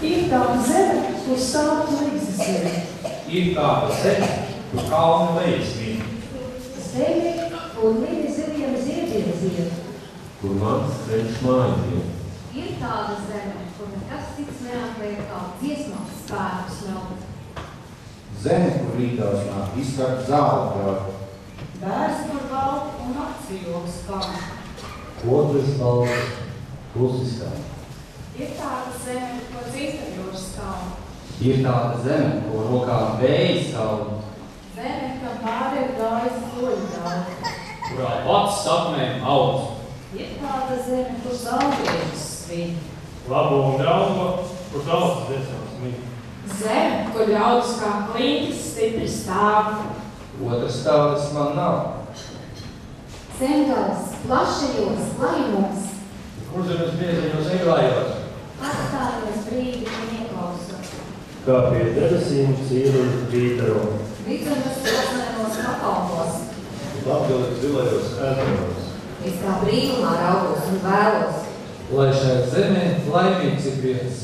Ir tāda zeme, kur stāv zvaigznes ir. Ir tāda zeme, kur kalnu lejas mīn. Zeme, kur līdzi ziviem ziediem zied. Kur mans ceļš mājas iet. Ir tāda zeme, kur nekas cits neatliek kā dziesmās spēkus meld. Zeme, kur rītās nāk izkart zāle. Bērns, kur valda un akcijas kā. Otrs valdes klusiskā. Ir tāda zeme, ko dzīvtajos stāv. Ir tāda zeme, ko rokām vējas stāv. Zeme, kam pāri ir gājis soļu daudz. Kurā pats sapnēm audz. Ir tāda zeme, kur saulrietis svin. Labo un ļauno, kur tautas dziesmās mīn. Zeme, kur ļaudis kā klintis stipri stāv. Otrs tādas man nav. Zemgals, plašajos, lajumos, Kur zemes bieziņos eglājos. atstājos brīdi un ieklausos. Kā pie debesīm cīruļu vītaro. Vidzemes pilsēnos pakalpos, Latgalek zilajos ezeros. es kā brīvumā raugos un vēlos. Lai šai zemē laimīgs ir viens.